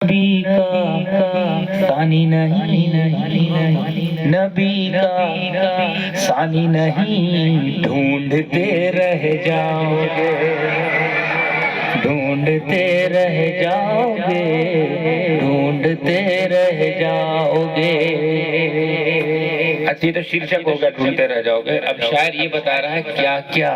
نبی کا ثانی نہیں، نبی کا ثانی نہیں، ڈھونڈتے رہ جاؤ گے، ڈھونڈتے رہ جاؤ گے، ڈھونڈتے رہ جاؤ گے۔ اچھی تو شیرشک ہوگا ڈھونڈتے رہ جاؤ گے۔ اب شاعر یہ بتا رہا ہے کیا کیا،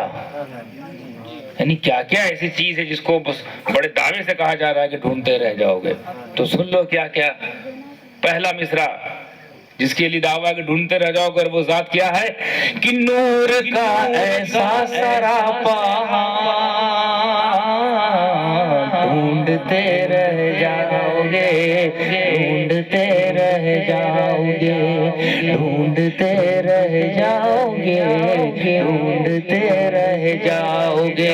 یعنی کیا کیا ایسی چیز ہے جس کو بڑے دعوے سے کہا جا رہا ہے کہ ڈھونڈتے رہ جاؤ گے۔ تو سن لو کیا کیا۔ پہلا مصرع جس کے لیے دعویٰ کہ ڈھونڈتے رہ جاؤ گے، وہ ذات کیا ہے کہ نور کا ایسا سراپا ڈھونڈتے رہ جاؤ گے، ڈھونڈتے رہ جاؤ گے، ڈھونڈتے رہ جاؤ گے، ڈھونڈتے رہ جاؤ گے۔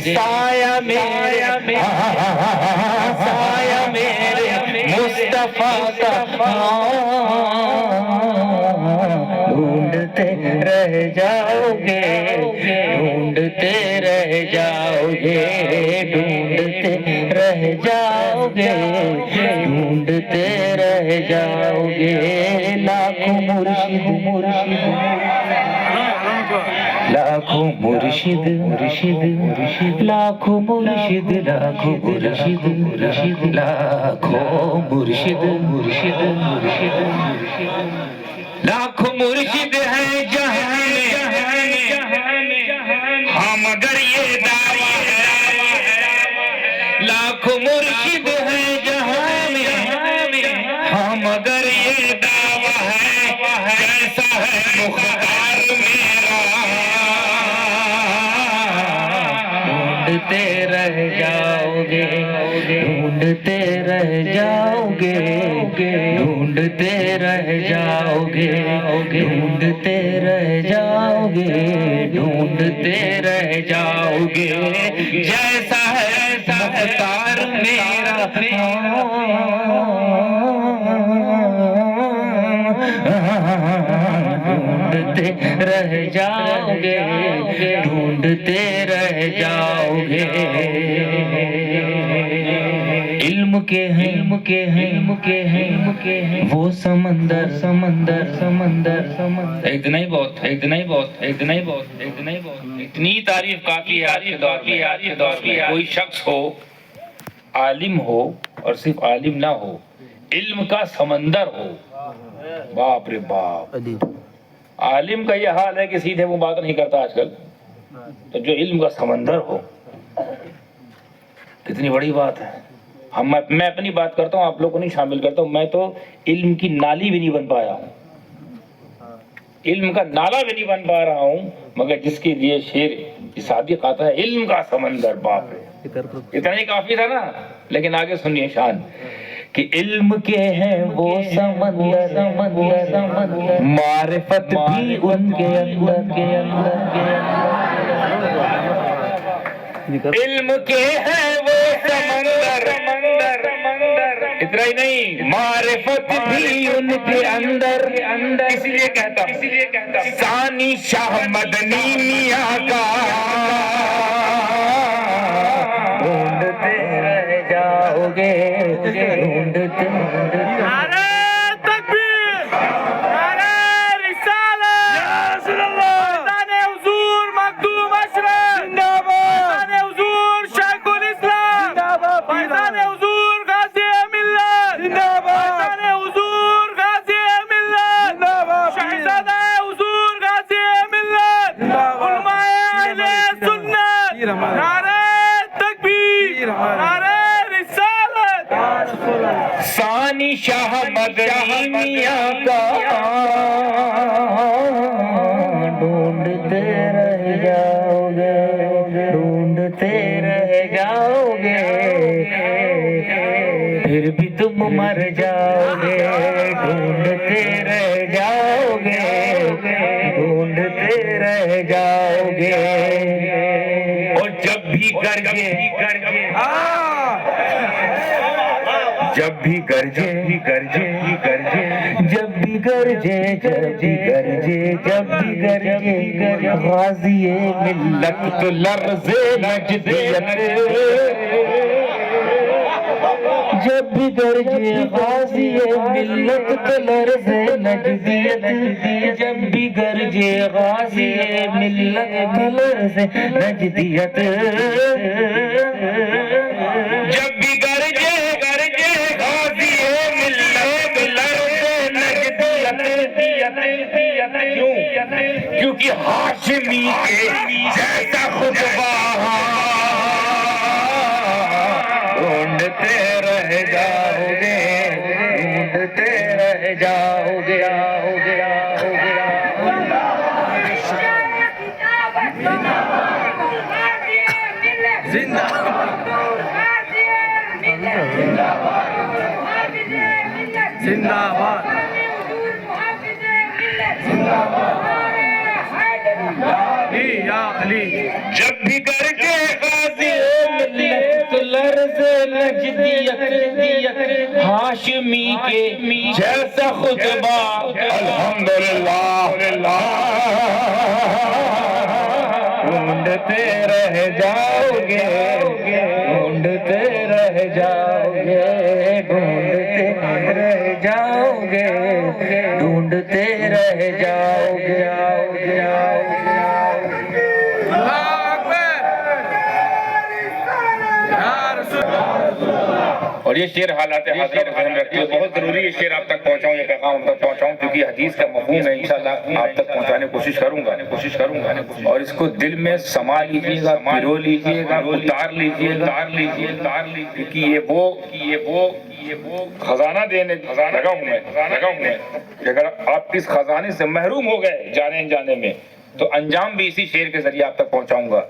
سایہ میرے، سایہ میرے مصطفیٰ کا ڈھونڈتے رہ جاؤ گے، ڈھونڈتے رہ جاؤ گے، ڈھونڈتے رہ جاؤ گے، ڈھونڈتے رہ جاؤ گے۔ لاکھوں مرشد مرشد، لاکھوں مرشد مرشد مرشد، لاکھوں مرشد، لاکھوں مرشد مرشد، لاکھوں مرشد مرشد مرشد، لاکھوں مرشد ہیں جہاں میں، ہاں مگر یہ دعویٰ ہے، لاکھوں مرشد ہیں جہاں میں، ہاں مگر یہ دعویٰ ہے، کیسا ہے مختار میرا، ڈھونڈتے رہ جاؤ گے، ڈھونڈتے رہ جاؤ گے، ڈھونڈتے رہ جاؤ گے، ڈھونڈتے رہ جاؤ گے، ڈھونڈتے رہ جاؤ گے۔ جیسا ہے مختار میرا، ڈھونڈتے رہ جاؤ گے، ڈھونڈتے رہ جاؤ گے۔ علم کے ہیں، علم کے ہیں، علم کے ہیں، علم کے ہیں وہ سمندر سمندر سمندر سمندر، اتنا ہی بہت، اتنا ہی بہت، اتنا ہی بہت، اتنا ہی بہت، اتنی تعریف کافی ہے آج کے دور میں۔ آج کے دور میں کوئی شخص ہو، عالم ہو اور صرف عالم نہ ہو، علم کا سمندر ہو، باپ رے باپ۔ عالم کا یہ حال ہے کہ سیدھے وہ بات نہیں کرتا آج کل، تو جو علم کا سمندر ہو، کتنی بڑی بات ہے۔ میں اپنی بات کرتا ہوں، آپ لوگوں کو نہیں شامل کرتا ہوں، میں تو علم کی نالی بھی نہیں بن پایا ہوں، علم کا نالا بھی نہیں بن پا رہا ہوں، مگر جس کے لیے شعر صادق آتا ہے علم کا سمندر، باپ رے، اتنا ہی کافی تھا نا۔ لیکن آگے سنیے شان کہ علم کے ہیں وہ سمندر، معرفت بھی ان کے اندر، علم کے ہیں وہ سمندر، اتنا ہی نہیں، معرفت بھی ان کے اندر، اس لیے کہتا ہوں ثانی شاہ مدنی میاں کا ڈھونڈتے رہ جاؤ گے، ڈھونڈتے ثانی شاہ مدنی میاں کا ڈھونڈتے رہ جاؤ گے، ڈھونڈتے رہ جاؤ گے، پھر بھی تم مر جاؤ گے، ڈھونڈتے رہ جاؤ گے، ڈھونڈتے رہ جاؤ گے۔ اور جب بھی گرجے، جب بھی گرجے، گرجے گرجے، جب بھی گرجے، جب بھی گرجے، جب بھی گرجے، غازی ملت تو لرزے نجدیت، جب بھی گرجے غازی ملت تو لرزے نجدیت، جب بھی گرجے غازی ملت تو لرزے نجدیت، جب بھی گرجے غازی ملت تو لرزے نجدیت، کیونکہ ہاشمی کے جیسا خطبہ ڈھونڈتے رہ جاؤ گے، ڈھونڈتے رہ جاؤ گے، آؤ گے، آؤ گے۔ زندہ زندہ باد، جب بھی گرجے غازی ملت لرز نجدیت، ہاشمی کے جیسا خطبہ الحمدللہ ڈھونڈتے رہ جاؤ گے، ڈھونڈتے رہ جاؤ گے، ڈھونڈتے رہ جاؤ گے، ڈھونڈتے رہ جاؤ گے، آؤ گے، آؤ گے۔ اور یہ شعر حالات حاضرہ کو ذہن رکھتے ہوئے بہت ضروری ہے شعر آپ تک پہنچاؤں، یہ پیغام آپ تک پہنچاؤں، کیونکہ حدیث کا مفہوم ہے، انشاءاللہ آپ تک پہنچانے کی کوشش کروں گا، اور اس کو دل میں سما لیجئے گا، پرو لیجئے گا، اتار لیجئے گا، کیونکہ یہ وہ خزانہ دینے لگا ہوں میں کہ اگر آپ اس خزانے سے محروم ہو گئے جانے میں تو انجام بھی اسی شعر کے ذریعے آپ تک پہنچاؤں گا۔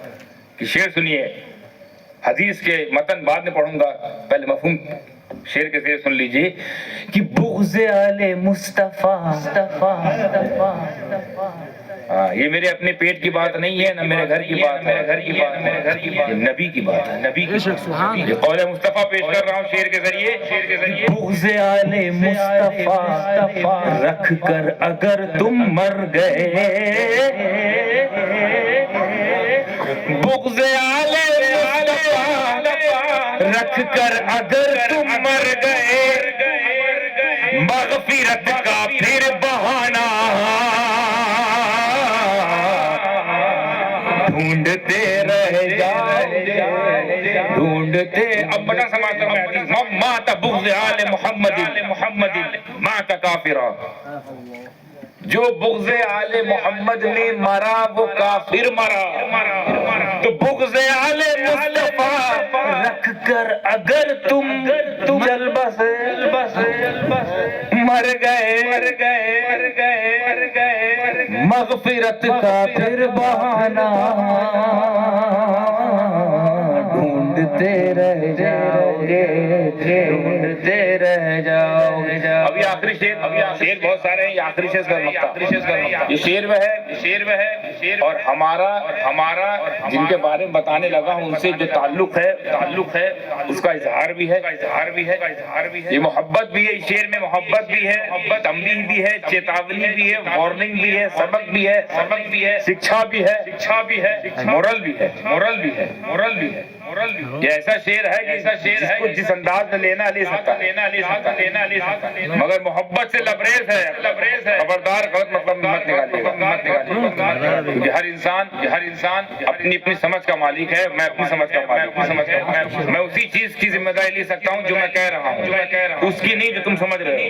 کہ شعر سنیے، حدیث کے متن بعد میں پڑھوں گا، پہلے مفہوم شعر کے ذریعے سن لیجئے کہ بغض آل مصطفیٰ، یہ میرے اپنے پیٹ کی بات نہیں ہے، نہ میرے گھر کی بات ہے، یہ نبی کی بات ہے، نبی کی بات ہے۔ یہ قول مصطفیٰ پیش کر رہا ہوں شعر کے ذریعے۔ بغض آل مصطفیٰ رکھ کر اگر تم مر گئے، بغض آل رکھ کر اگر تم مر گئے، مغفرت کا پھر بہانہ ڈھونڈتے رہ جاؤ، ڈھونڈتے۔ اب بڑا سماعت کرو حدیث، مات بغض آل محمد مات کافرا، جو بغض آل محمد میں مرا وہ کافر مرا۔ تو بغض آل مصطفیٰ رکھ کر اگر تم جلبس مر گئے، مغفرت کا پھر بہانہ ڈھونڈتے رہ جاؤ گے، ڈھونڈتے رہ جاؤ گے۔ اب یہ آخری شعر بہت سارے ہیں، یہ آخری شعر کا مقطع، یہ شعر وہ ہے اور ہمارا جن کے بارے میں بتانے لگا ہوں ان سے جو تعلق ہے اس کا اظہار بھی ہے، یہ محبت بھی ہے، اس شعر میں محبت بھی ہے، تنبیہ بھی ہے، چیتاونی بھی ہے، وارننگ بھی ہے، سبق بھی ہے، شکشا بھی ہے، مورل بھی ہے۔ یہ ایسا شعر ہے کہ جس کو جس انداز میں لینا لے سکتا ہے، مگر محبت سے لبریز ہے، خبردار غلط مطلب مت نکالیے گا، کیونکہ ہر انسان اپنی سمجھ کا مالک ہے، میں اپنی سمجھ کا مالک ہوں، میں اسی چیز کی ذمہ داری لے سکتا ہوں جو میں کہہ رہا ہوں، اس کی نہیں جو تم سمجھ رہے ہو۔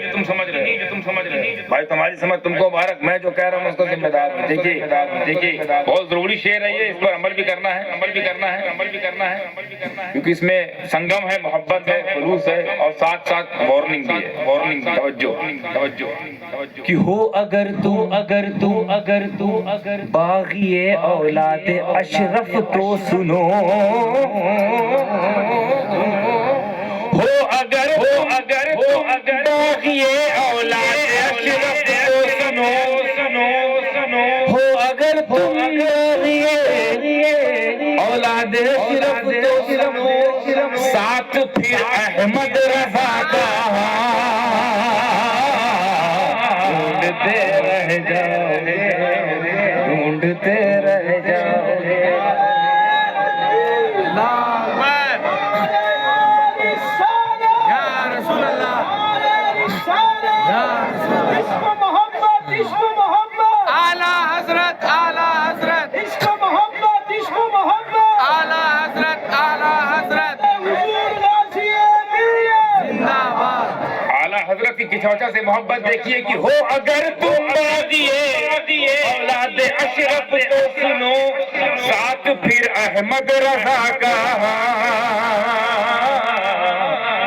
بھائی تمہاری سمجھ تم کو مبارک، میں جو کہہ رہا ہوں اس کو ذمہ دار ہوں۔ دیکھیے بہت ضروری شعر ہے یہ، اس پر عمل بھی کرنا ہے، کیونکہ اس میں سنگم ہے، محبت ہے، خلوص ہے، اور ساتھ وارننگ بھی ہے، توجہ کہ ہو اگر تو باغی اولاد اشرف تو سنو، ہو اگر باغی اولاد اشرف تو سنو، ہو اگر تم اولاد اشرف تو سنو، ساتھ پھر احمد رضا کا ڈھونڈتے رہ جاؤ گے، ڈھونڈتے رہ جاؤ گے۔ حضرت کی چوچا سے محبت دیکھیے کہ ہو اگر تم دیے اولاد اشرف تو سنو ساتھ پھر احمد رضا کا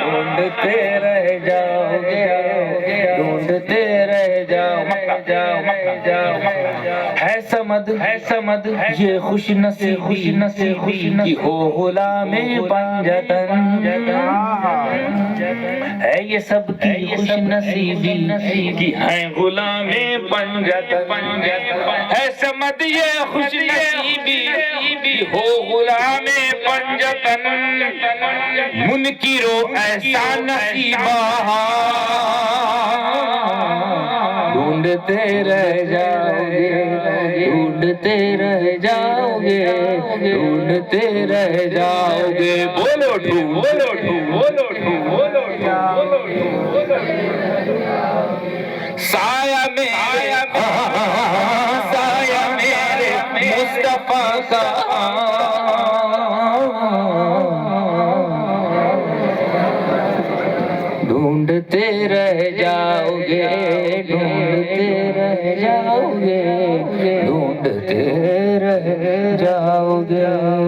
ڈھونڈتے رہ جاؤ گے ڈھونڈتے رہ جاؤ ہے سمد یہ خوش نصیبی کی ہو غلام پنجتن ہے یہ سب کی خوش نصیبی کی ہے غلام پنجتن ہے سمد یہ خوش نصیبی ہو غلام پنجتن منکرو ایسا نصیبہ ڈھونڈتے رہ جاؤ گے ڈھونڈتے رہ جاؤ گے ڈھونڈتے رہ جاؤ گے بولو بولو بولو بولو سایہ میرے مصطفیٰ کا ڈھونڈتے رہ جاؤ گے ڈھونڈتے رہ جاؤ گے ڈھونڈتے رہ جاؤ گے